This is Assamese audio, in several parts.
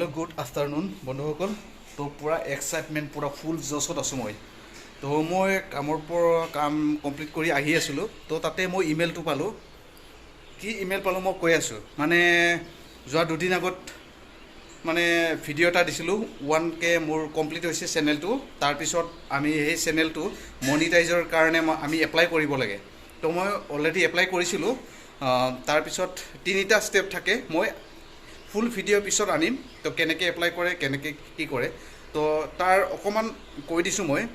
हेलो गुड आफ्टरनून बंधुসকল तो पूरा एक्साइटमेंट पूरा फुल जसत आसो मैं तो मैं काम कमप्लीट कर आसो तो ताते मैं इमेल तो पालो कि इमेल पालो मैं कै आसो माने जो दुदिन आगत माने भिडिओ एटा दिसिलो 1K मोर कमप्लीट होइसे चेनेल तो तार पिছত आमी हे चेनेल तो मनिटाइजर कारणे आमी एप्लाई करिब लागे तो मैं अलरेडी एप्लाई करिसिलो तार पिছত तीनिटा स्टेप थाके मैं फुल भिडिओ पिছত आनिम तो केनेके एप्लाई करे केनेके की करे तो तार अकमान কৈ दिसु মই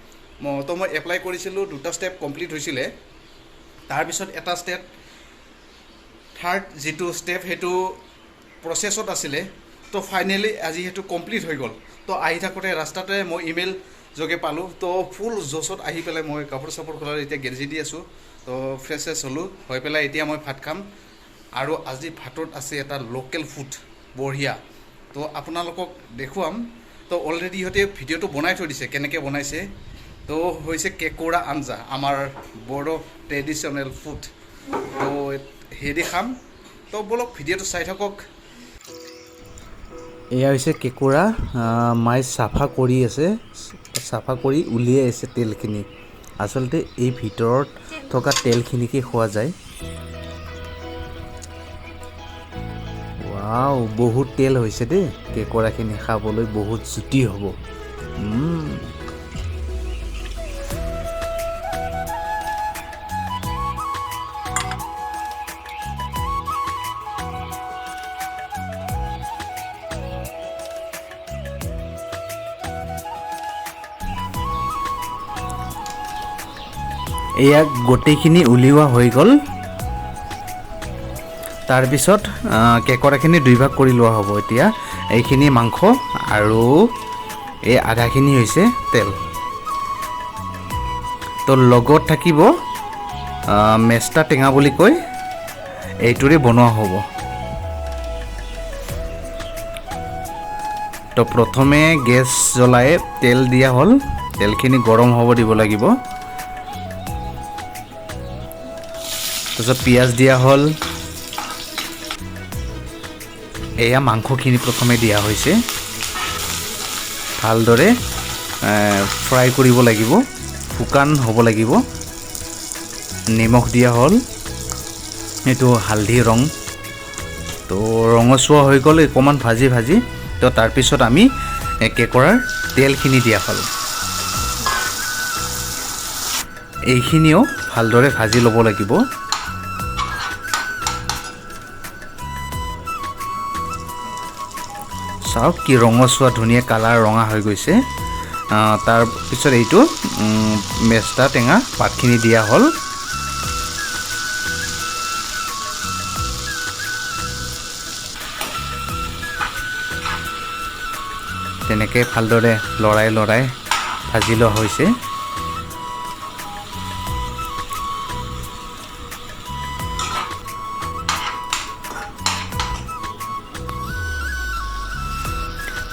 तो मैं एप्लाई करिसिलो दुटा स्टेप कमप्लीट होइसिले तार पिছত एटा स्टेप थर्ड जिटु स्टेप हेतु प्रोसेसत आसिले तो फाइनली আজি हेतु कमप्लीट हो गल तो आहि थाकोते रास्ताते मैं इमेल जोगे पालो तो फुल जसत आहि पेले मैं कापड़ सापड़ खोलार इতিয়া गेरजी दि आसु तो फ्रेश हलो হৈ পেলাই इতিয়া मैं भात खाम और আজি भातत আছে এটা लोकल फूड बढ़िया तो आपनालोকক देखुआम तो अलरेडी इहते भिडिओ तो बनाई थৈ दिसे केनेके बनाइसे तो होइसे केकुरा आंजा आमार बड़ो ट्रेडिशनल फूड तो हेदि खाम तो बोलक भिडिओ तो चाइ थाকক एया होइसे केकुरा माइ साफा करि আছে साफा करि उलियाइ আছে तेलखिनि आसलते এই ভিতৰত থকা তেলখিনিকে খোৱা যায় वाव बहुत तेल होइसे दे केकुराखिनि खाবলৈ बहुत जुटी হ'ব এয়া গোটেইখিনি উলিওয়া হৈ গল तार पिছত केकुराखिनि दुই भाग কৰি লোৱা হ'ব এতিয়া এইখিনি মাংস আৰু এই আধাখিনি হৈছে তেল তো লগত থাকিব মেষ্টা টেঙা বুলি কয় এইটোৰে বনোৱা হ'ব তো প্ৰথমে গেছ জ্বলাই তেল দিয়া হল তেলখিনি গৰম হ'ব দিব লাগিব তো পিয়াজ দিয়া হল एया मांसखिनि प्रथमे दिया होइसे भालदरे फ्राई करिब লাগিব শুকান হ'ব লাগিব নিমখ দিয়া হল এটো হালধি ৰং তো ৰঙচুৱা হৈ গল একমান ভাজি ভাজি তো তাৰ পিছত আমি কেকুৰাৰ তেলখিনি দিয়া হল এইখিনিও ভালদৰে ভাজি ল'ব লাগিব চাওক কি ৰঙচুৱা ধুনিয়া কালাৰ ৰঙা হৈ গৈছে তাৰ পিছত এইটো মেষ্টা টেঙা পাতখিনি দিয়া হল তেনেকৈ ভালদৰে লৰাই লৰাই ভাজি লোৱা হৈছে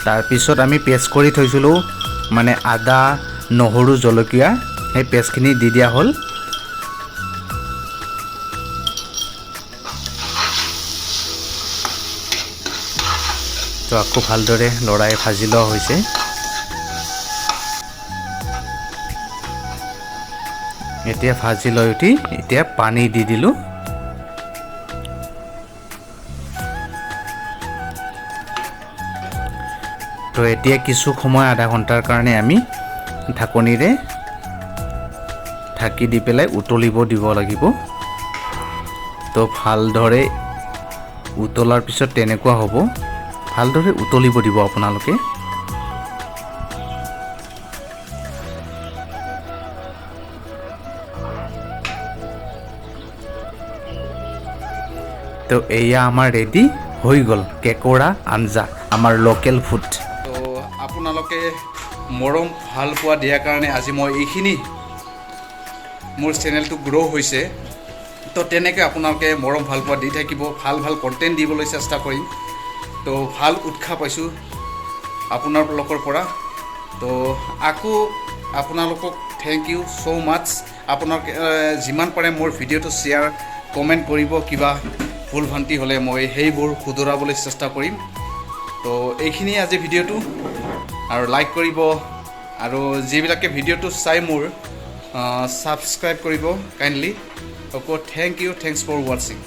तार पिছত আমি पेस्ट কৰি থৈছিলো মানে আদা নহৰু জলকীয়া এই পেষ্টখিনি দি দিয়া হল তো আকো ভালদৰে লৰাই ভাজি লোৱা হৈছে এতিয়া ভাজি লৈ উঠি এতিয়া পানী দি দিলো तो एतिया किछु समय आधा घंटार कारणे आमी ढाकनिरे ढाकी दि पेলাই उतलिब দিব লাগিব तो ভালদৰে উতলাৰ পিছত তেনেকুৱা হ'ব ভালদৰে উতলিব দিব আপোনালোকে तो एया আমাৰ ৰেডি হৈ গল কেকুৰা আঞ্জা আমাৰ লোকেল ফুড আপোনালোকে মৰম ভাল পোৱা দিয়াৰ কাৰণে আজি মই এইখিনি মোৰ চেনেলটো গ্ৰো হৈছে তো তেনেকৈ আপোনালোকে মৰম ভাল পোৱা দি থাকিব ভাল ভাল কন্টেন্ট দিবলৈ চেষ্টা কৰিম তো ভাল উৎসাহ পাইছোঁ আপোনালোকৰ পৰা তো আকৌ আপোনালোকক থ্যাংক ইউ সো মাচ আপোনালোকে যিমান পাৰে মোৰ ভিডিঅ'টো শ্বেয়াৰ কমেণ্ট কৰিব কিবা ভুল ভ্ৰান্তি হ'লে মই সেইবোৰ শুধৰাবলৈ চেষ্টা কৰিম তো এইখিনিয়ে আজি ভিডিঅ'টো আৰু লাইক কৰিব আৰু যিবিলাকে ভিডিঅ'টো চাই মোৰ ছাবস্ক্ৰাইব কৰিব কাইণ্ডলি। অ'কে, থেংকছ ফৰ ৱাচিং।